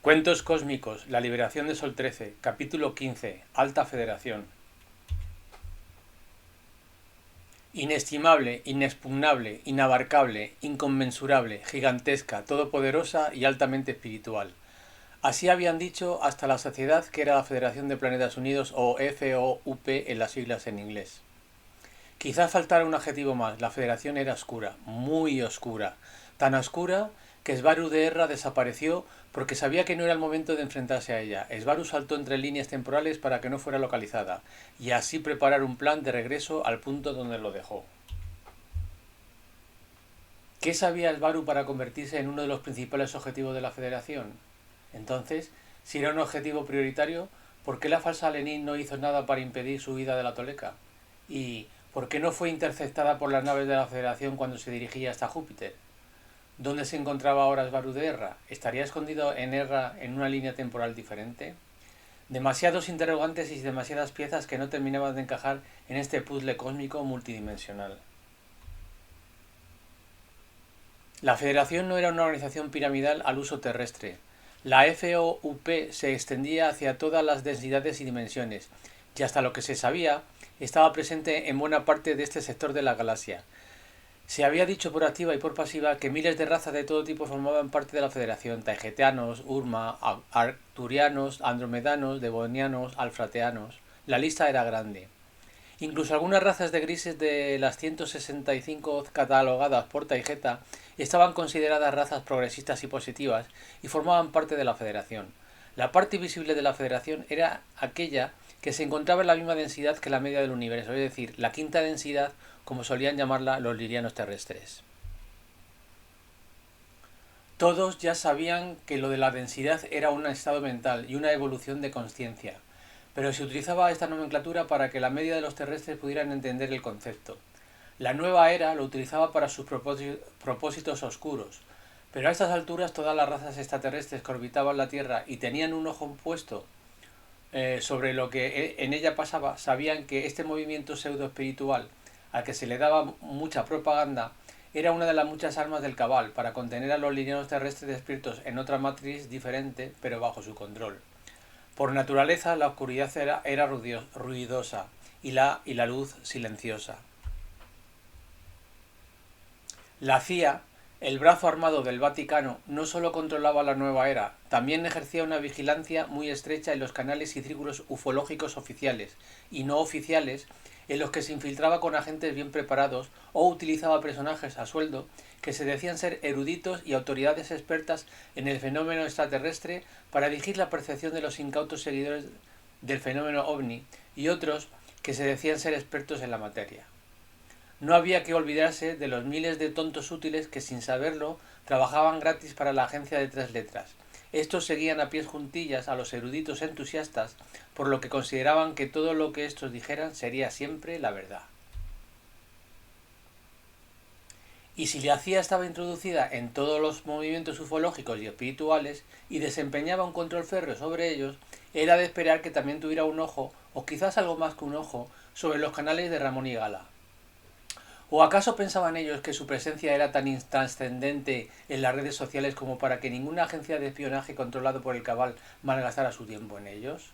Cuentos cósmicos, la liberación de Sol 13, capítulo 15, Alta Federación. Inestimable, inexpugnable, inabarcable, inconmensurable, gigantesca, todopoderosa y altamente espiritual. Así habían dicho hasta la saciedad que era la Federación de Planetas Unidos o FOUP en las siglas en inglés. Quizá faltara un adjetivo más, la Federación era oscura, muy oscura, tan oscura que Svaru de Erra desapareció porque sabía que no era el momento de enfrentarse a ella. Svaru saltó entre líneas temporales para que no fuera localizada, y así preparar un plan de regreso al punto donde lo dejó. ¿Qué sabía Svaru para convertirse en uno de los principales objetivos de la Federación? Entonces, si era un objetivo prioritario, ¿por qué la falsa Lenin no hizo nada para impedir su huida de la Toleca? ¿Y por qué no fue interceptada por las naves de la Federación cuando se dirigía hasta Júpiter? ¿Dónde se encontraba ahora Svaru de Erra? ¿Estaría escondido en Erra en una línea temporal diferente? Demasiados interrogantes y demasiadas piezas que no terminaban de encajar en este puzzle cósmico multidimensional. La Federación no era una organización piramidal al uso terrestre. La FOUP se extendía hacia todas las densidades y dimensiones, y hasta lo que se sabía, estaba presente en buena parte de este sector de la galaxia. Se había dicho por activa y por pasiva que miles de razas de todo tipo formaban parte de la Federación: taigetianos, Urma, arcturianos, andromedanos, devonianos, alfrateanos. La lista era grande. Incluso algunas razas de grises de las 165 catalogadas por Taigeta estaban consideradas razas progresistas y positivas y formaban parte de la Federación. La parte visible de la Federación era aquella que se encontraba en la misma densidad que la media del universo, es decir, la quinta densidad, como solían llamarla los lirianos terrestres. Todos ya sabían que lo de la densidad era un estado mental y una evolución de conciencia, pero se utilizaba esta nomenclatura para que la media de los terrestres pudieran entender el concepto. La nueva era lo utilizaba para sus propósitos oscuros, pero a estas alturas todas las razas extraterrestres que orbitaban la Tierra y tenían un ojo puesto sobre lo que en ella pasaba, sabían que este movimiento pseudo-espiritual, al que se le daba mucha propaganda, era una de las muchas armas del Cabal para contener a los lineanos terrestres despiertos en otra matriz diferente, pero bajo su control. Por naturaleza, la oscuridad era ruidosa y la luz silenciosa. La CIA, el brazo armado del Vaticano, no solo controlaba la nueva era, también ejercía una vigilancia muy estrecha en los canales y círculos ufológicos oficiales y no oficiales, en los que se infiltraba con agentes bien preparados o utilizaba personajes a sueldo que se decían ser eruditos y autoridades expertas en el fenómeno extraterrestre para dirigir la percepción de los incautos seguidores del fenómeno ovni, y otros que se decían ser expertos en la materia. No había que olvidarse de los miles de tontos útiles que, sin saberlo, trabajaban gratis para la agencia de tres letras. Estos seguían a pies juntillas a los eruditos entusiastas, por lo que consideraban que todo lo que estos dijeran sería siempre la verdad. Y si la CIA estaba introducida en todos los movimientos ufológicos y espirituales y desempeñaba un control férreo sobre ellos, era de esperar que también tuviera un ojo, o quizás algo más que un ojo, sobre los canales de Ramón y Gala. ¿O acaso pensaban ellos que su presencia era tan trascendente en las redes sociales como para que ninguna agencia de espionaje controlado por el Cabal malgastara su tiempo en ellos?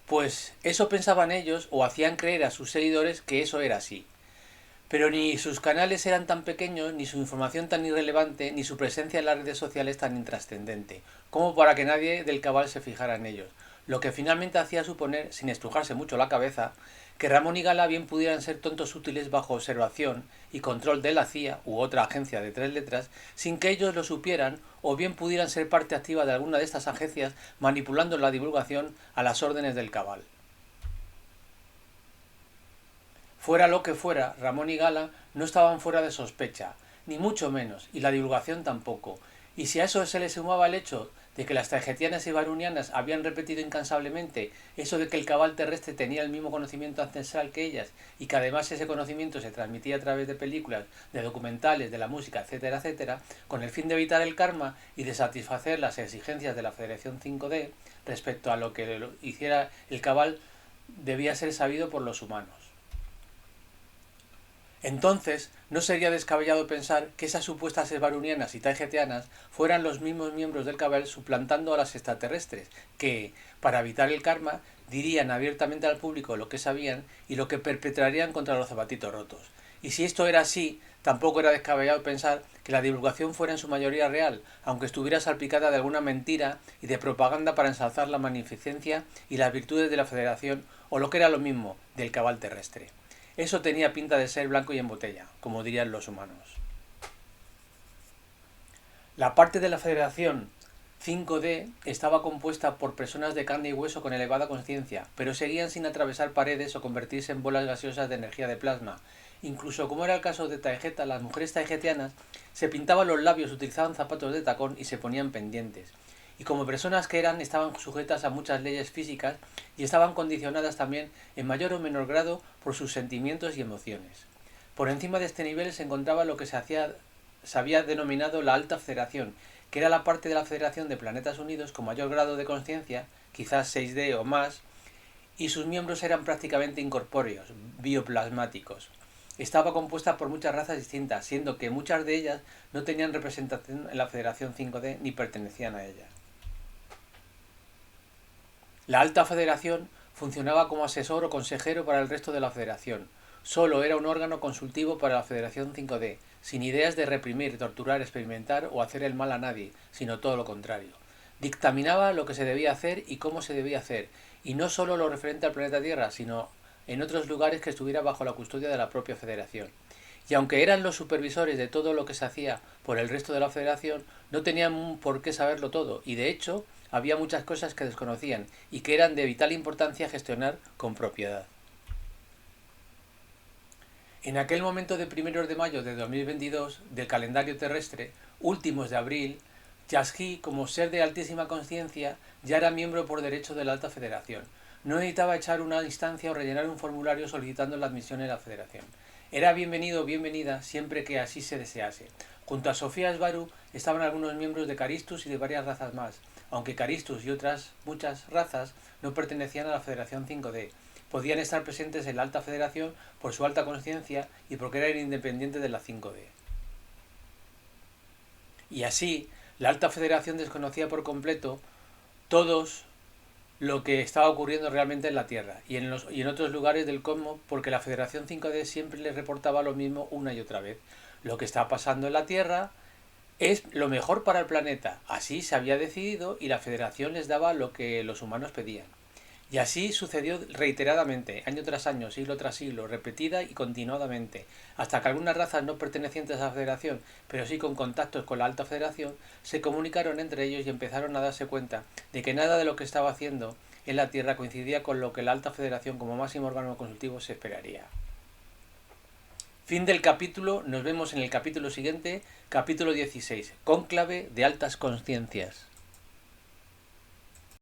Pues eso pensaban ellos, o hacían creer a sus seguidores que eso era así. Pero ni sus canales eran tan pequeños, ni su información tan irrelevante, ni su presencia en las redes sociales tan intrascendente, como para que nadie del Cabal se fijara en ellos, lo que finalmente hacía suponer, sin estrujarse mucho la cabeza, que Ramón y Gala bien pudieran ser tontos útiles bajo observación y control de la CIA u otra agencia de tres letras, sin que ellos lo supieran, o bien pudieran ser parte activa de alguna de estas agencias manipulando la divulgación a las órdenes del Cabal. Fuera lo que fuera, Ramón y Gala no estaban fuera de sospecha, ni mucho menos, y la divulgación tampoco. Y si a eso se le sumaba el hecho de que las taigetianas y varunianas habían repetido incansablemente eso de que el Cabal terrestre tenía el mismo conocimiento ancestral que ellas, y que además ese conocimiento se transmitía a través de películas, de documentales, de la música, etcétera, etcétera, con el fin de evitar el karma y de satisfacer las exigencias de la Federación 5D respecto a lo que hiciera el Cabal, debía ser sabido por los humanos. Entonces, no sería descabellado pensar que esas supuestas esbarunianas y taigetianas fueran los mismos miembros del cabal suplantando a las extraterrestres, que, para evitar el karma, dirían abiertamente al público lo que sabían y lo que perpetrarían contra los zapatitos rotos. Y si esto era así, tampoco era descabellado pensar que la divulgación fuera en su mayoría real, aunque estuviera salpicada de alguna mentira y de propaganda para ensalzar la magnificencia y las virtudes de la Federación, o lo que era lo mismo, del cabal terrestre. Eso tenía pinta de ser blanco y en botella, como dirían los humanos. La parte de la Federación 5D estaba compuesta por personas de carne y hueso con elevada conciencia, pero seguían sin atravesar paredes o convertirse en bolas gaseosas de energía de plasma. Incluso, como era el caso de Taigeta, las mujeres taigetianas se pintaban los labios, utilizaban zapatos de tacón y se ponían pendientes. Y como personas que eran, estaban sujetas a muchas leyes físicas y estaban condicionadas también en mayor o menor grado por sus sentimientos y emociones. Por encima de este nivel se encontraba lo que se había denominado la Alta Federación, que era la parte de la Federación de Planetas Unidos con mayor grado de conciencia, quizás 6D o más, y sus miembros eran prácticamente incorpóreos, bioplasmáticos. Estaba compuesta por muchas razas distintas, siendo que muchas de ellas no tenían representación en la Federación 5D ni pertenecían a ella. La Alta Federación funcionaba como asesor o consejero para el resto de la Federación. Solo era un órgano consultivo para la Federación 5D, sin ideas de reprimir, torturar, experimentar o hacer el mal a nadie, sino todo lo contrario. Dictaminaba lo que se debía hacer y cómo se debía hacer, y no solo lo referente al planeta Tierra, sino en otros lugares que estuviera bajo la custodia de la propia Federación. Y aunque eran los supervisores de todo lo que se hacía por el resto de la Federación, no tenían por qué saberlo todo, y de hecho había muchas cosas que desconocían y que eran de vital importancia gestionar con propiedad. En aquel momento de 1 de mayo de 2022 del calendario terrestre, últimos de abril, Yasji, como ser de altísima conciencia, ya era miembro por derecho de la Alta Federación. No necesitaba echar una instancia o rellenar un formulario solicitando la admisión en la Federación. Era bienvenido o bienvenida siempre que así se desease. Junto a Sofía Svaru estaban algunos miembros de Caristus y de varias razas más, aunque Caristus y otras muchas razas no pertenecían a la Federación 5D. Podían estar presentes en la Alta Federación por su alta conciencia y porque eran independientes de la 5D. Y así, la Alta Federación desconocía por completo todos lo que estaba ocurriendo realmente en la Tierra y en otros lugares del cosmos, porque la Federación 5D siempre les reportaba lo mismo una y otra vez. Lo que está pasando en la Tierra es lo mejor para el planeta. Así se había decidido y la Federación les daba lo que los humanos pedían. Y así sucedió reiteradamente, año tras año, siglo tras siglo, repetida y continuadamente, hasta que algunas razas no pertenecientes a la Federación, pero sí con contactos con la Alta Federación, se comunicaron entre ellos y empezaron a darse cuenta de que nada de lo que estaba haciendo en la Tierra coincidía con lo que la Alta Federación como máximo órgano consultivo se esperaría. Fin del capítulo, nos vemos en el capítulo siguiente, capítulo 16, Cónclave de Altas Conciencias.